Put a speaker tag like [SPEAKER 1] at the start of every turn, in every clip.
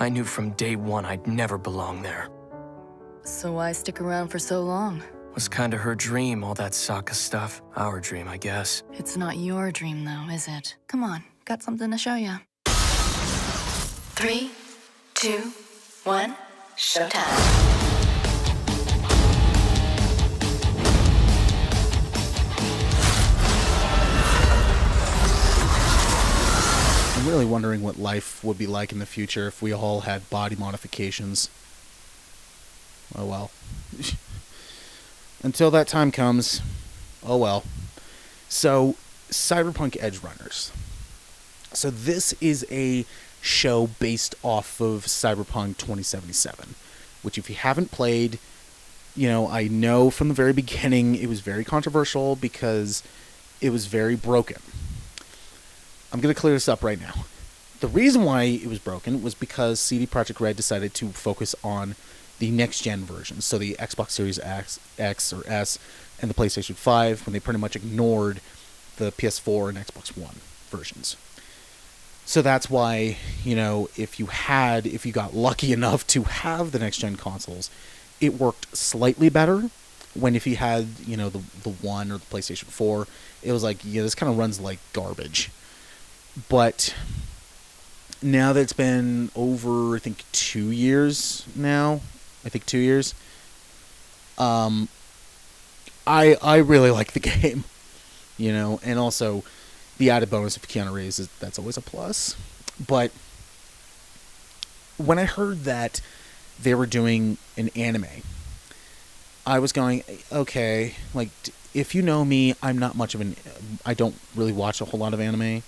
[SPEAKER 1] I knew from day one I'd never belong there.
[SPEAKER 2] So why stick around for so long?
[SPEAKER 1] Was kinda her dream, all that Sokka stuff. Our dream, I guess.
[SPEAKER 2] It's not your dream, though, is it? Come on, got something to show you. 3, 2, 1, showtime.
[SPEAKER 3] I'm really wondering what life would be like in the future if we all had body modifications. Oh well. Until that time comes, oh well. So, Cyberpunk Edgerunners. So this is a show based off of Cyberpunk 2077, which if you haven't played, I know from the very beginning it was very controversial because it was very broken. I'm going to clear this up right now. The reason why it was broken was because CD Projekt Red decided to focus on the next-gen version, so the Xbox Series X or S and the PlayStation 5, when they pretty much ignored the PS4 and Xbox One versions. So that's why, if you got lucky enough to have the next-gen consoles, it worked slightly better. When if you had, the One or the PlayStation 4, it was like, this kind of runs like garbage. But now that it's been over, I think, 2 years now, I really like the game, and also the added bonus of Keanu Reeves, that's always a plus. But when I heard that they were doing an anime, I was going, okay, like, if you know me, I'm not much of I don't really watch a whole lot of anime.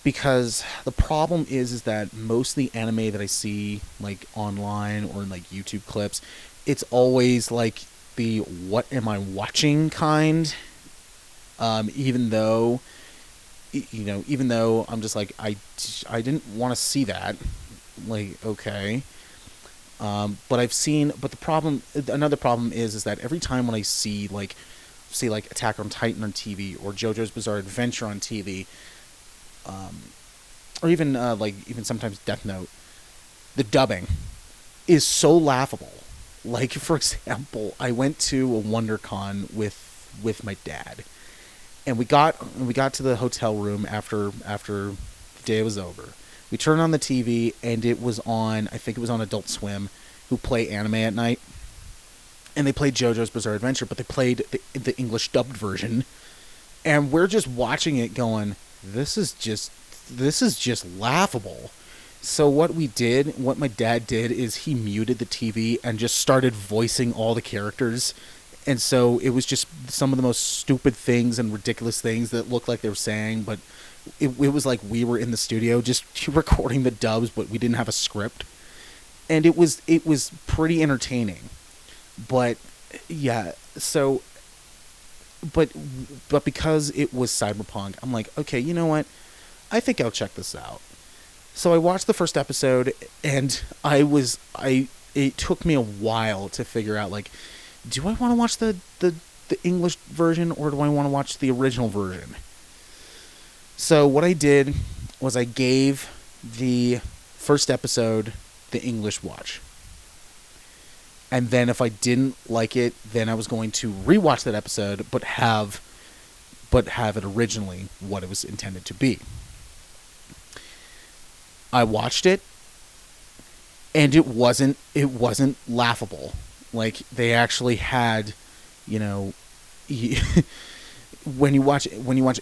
[SPEAKER 3] Because the problem is that most of the anime that I see, like, online or in, like, YouTube clips, it's always, like, the what am I watching kind, even though I'm just like, I didn't want to see that, like, okay, but another problem is that every time when I see Attack on Titan on TV or JoJo's Bizarre Adventure on TV, or even sometimes Death Note, the dubbing is so laughable. Like, for example, I went to a WonderCon with my dad, and we got to the hotel room after the day was over. We turned on the TV, and it was on, I think it was on Adult Swim, who play anime at night. And they played JoJo's Bizarre Adventure, but they played the English dubbed version. And we're just watching it going, this is just laughable. So what my dad did is he muted the TV and just started voicing all the characters. And so it was just some of the most stupid things and ridiculous things that looked like they were saying, but it was like we were in the studio just recording the dubs, but we didn't have a script. And it was pretty entertaining. But yeah, so but because it was Cyberpunk, I'm like, okay, you know what? I think I'll check this out. So I watched the first episode, and it took me a while to figure out, like, do I want to watch the English version or do I want to watch the original version? So what I did was I gave the first episode the English watch. And then if I didn't like it, then I was going to rewatch that episode, but have it originally what it was intended to be. I watched it, and it wasn't laughable. Like, they actually had, when you watch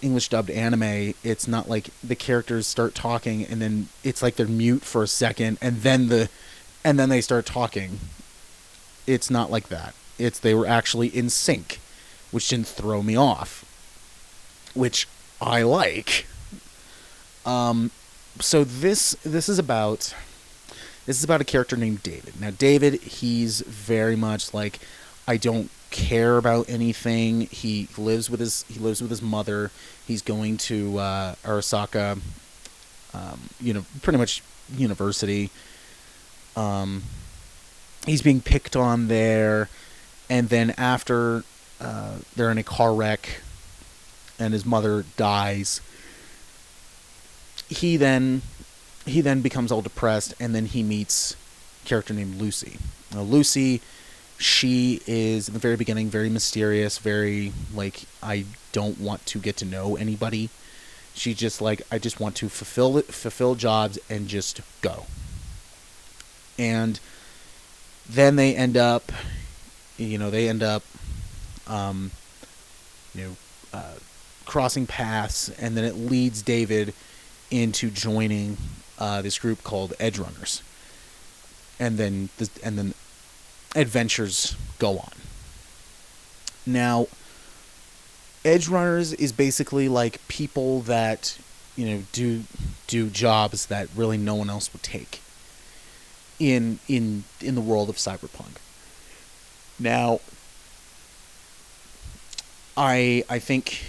[SPEAKER 3] English dubbed anime, it's not like the characters start talking and then it's like they're mute for a second and then they start talking. It's not like that. They were actually in sync, which didn't throw me off, which I like. So this is about a character named David. Now David, he's very much like, I don't care about anything. He lives with his mother. He's going to Arasaka, pretty much university. He's being picked on there, and then after they're in a car wreck, and his mother dies. he then becomes all depressed, and then he meets a character named Lucy. Now, Lucy, she is in the very beginning very mysterious, very like, I don't want to get to know anybody. She's just like, I just want to fulfill jobs and just go. And then they end up, crossing paths, and then it leads David into joining this group called Edgerunners, and then adventures go on. Now, Edgerunners is basically like people that do jobs that really no one else would take in the world of Cyberpunk. Now, I think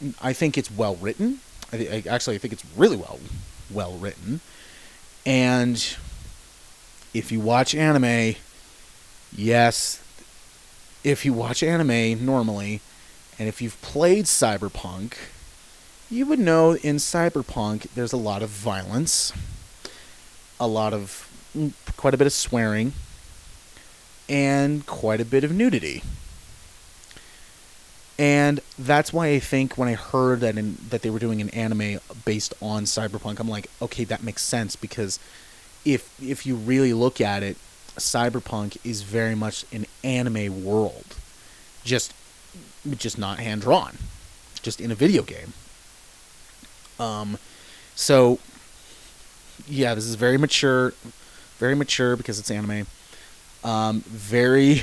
[SPEAKER 3] it's well written. I think it's really well written. And if you watch anime, normally, and if you've played Cyberpunk, you would know in Cyberpunk there's a lot of violence, quite a bit of swearing, and quite a bit of nudity. And that's why I think when I heard that they were doing an anime based on Cyberpunk, I'm like, okay, that makes sense, because if you really look at it, Cyberpunk is very much an anime world, just not hand drawn, just in a video game. So yeah, this is very mature because it's anime. Very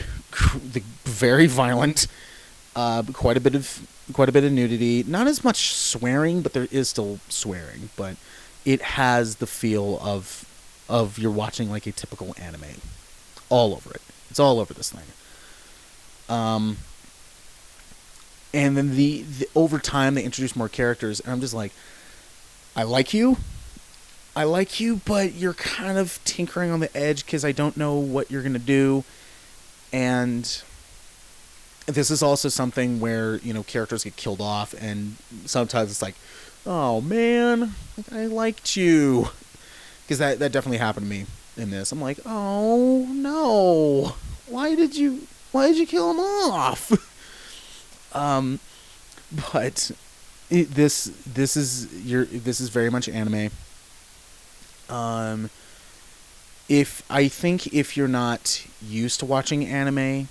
[SPEAKER 3] violent. Quite a bit of nudity. Not as much swearing, but there is still swearing. But it has the feel of you're watching like a typical anime. All over it. It's all over this thing. And then the over time they introduce more characters, and I'm just like, I like you, but you're kind of tinkering on the edge because I don't know what you're gonna do. And this is also something where, characters get killed off, and sometimes it's like, oh man, I liked you. Because that definitely happened to me in this. I'm like, oh no, why did you kill him off? But this is very much anime. If you're not used to watching anime,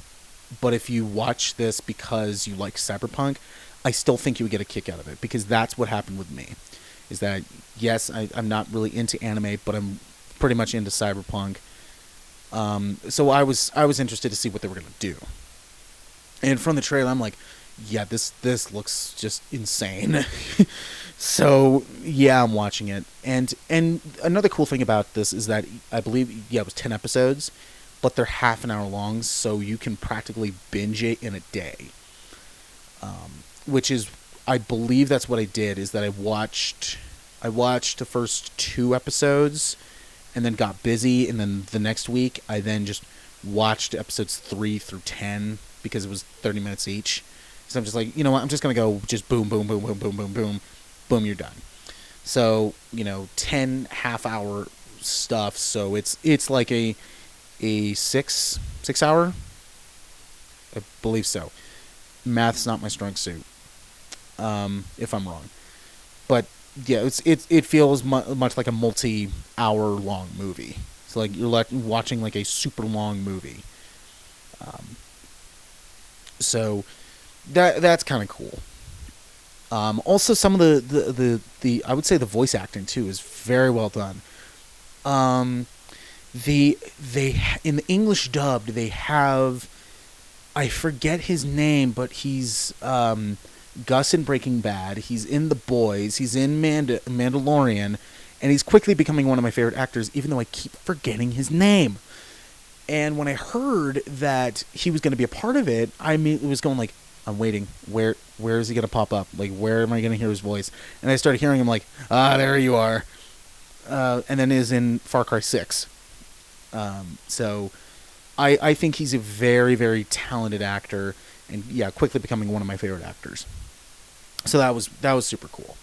[SPEAKER 3] but if you watch this because you like Cyberpunk, I still think you would get a kick out of it, because that's what happened with me. Is that, yes, I'm not really into anime, but I'm pretty much into Cyberpunk. So I was interested to see what they were going to do. And from the trailer, I'm like, yeah, this looks just insane. So yeah, I'm watching it. And another cool thing about this is that I believe, it was 10 episodes, but they're half an hour long, so you can practically binge it in a day. Which is, I believe that's what I did, is that I watched the first 2 episodes and then got busy, and then the next week I then just watched episodes 3 through 10 because it was 30 minutes each. So I'm just like, you know what, I'm just going to go just boom, boom, boom, boom, boom, boom, boom, boom, you're done. So, 10 half-hour stuff, so it's like a 6 hour? I believe so. Math's not my strong suit. If I'm wrong. But yeah, it feels much like a multi-hour long movie. So like you're watching like a super long movie. So that's kind of cool. Also, some of the I would say the voice acting too is very well done. They in the English dubbed, they have, I forget his name, but he's Gus in Breaking Bad. He's in The Boys. He's in Mandalorian, and he's quickly becoming one of my favorite actors, even though I keep forgetting his name. And when I heard that he was going to be a part of it, I immediately was going like, I'm waiting. Where is he going to pop up? Like, where am I going to hear his voice? And I started hearing him like, there you are. And then is in Far Cry 6. So I think he's a very, very talented actor, and yeah, quickly becoming one of my favorite actors. So that was super cool.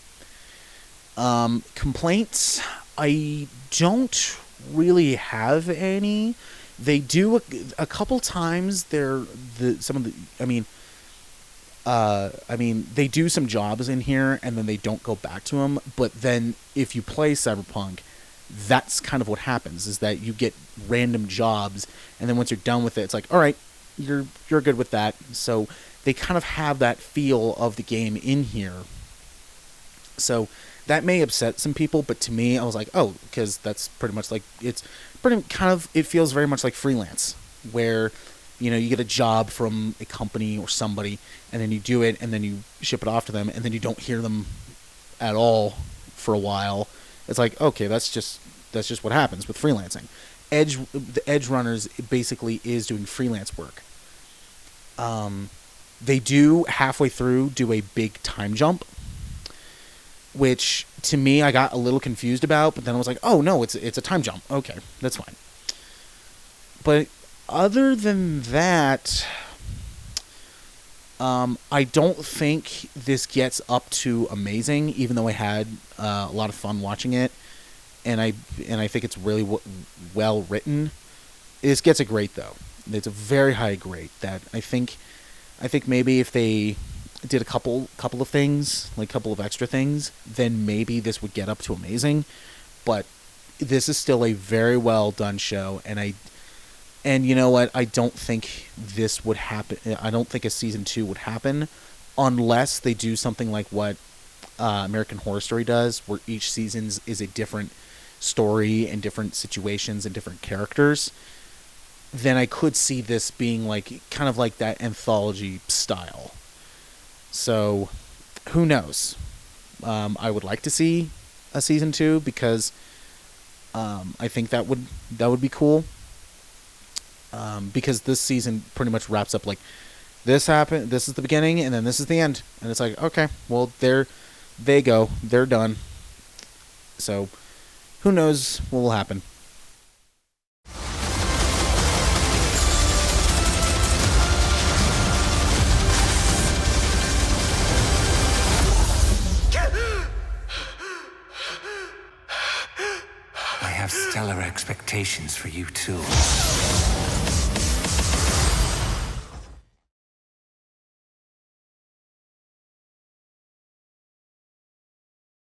[SPEAKER 3] Complaints, I don't really have any. They do a couple times. They do some jobs in here and then they don't go back to them. But then if you play Cyberpunk, that's kind of what happens, is that you get random jobs, and then once you're done with it, it's like, all right, you're good with that. So they kind of have that feel of the game in here. So that may upset some people, but to me, I was like, oh, because that's pretty much like, it feels very much like freelance, where, you know, you get a job from a company or somebody, and then you do it, and then you ship it off to them, and then you don't hear them at all for a while. It's like, okay, that's just what happens with freelancing. The Edgerunners basically is doing freelance work. They do halfway through do a big time jump, which to me I got a little confused about, but then I was like, oh no, it's a time jump. Okay, that's fine. But other than that, I don't think this gets up to amazing, even though I had a lot of fun watching it, and I think it's really well written. This gets a grade though. It's a very high grade. That I think maybe if they did a couple of things, like a couple of extra things, then maybe this would get up to amazing. But this is still a very well done show, and you know what? I don't think this would happen. I don't think a season 2 would happen unless they do something like what American Horror Story does, where each season is a different story and different situations and different characters. Then I could see this being like kind of like that anthology style. So who knows? I would like to see a season 2 because I think that would be cool. Because this season pretty much wraps up like, this happened, this is the beginning, and then this is the end. And it's like, okay, well, they're done. So, who knows what will happen.
[SPEAKER 1] I have stellar expectations for you, too.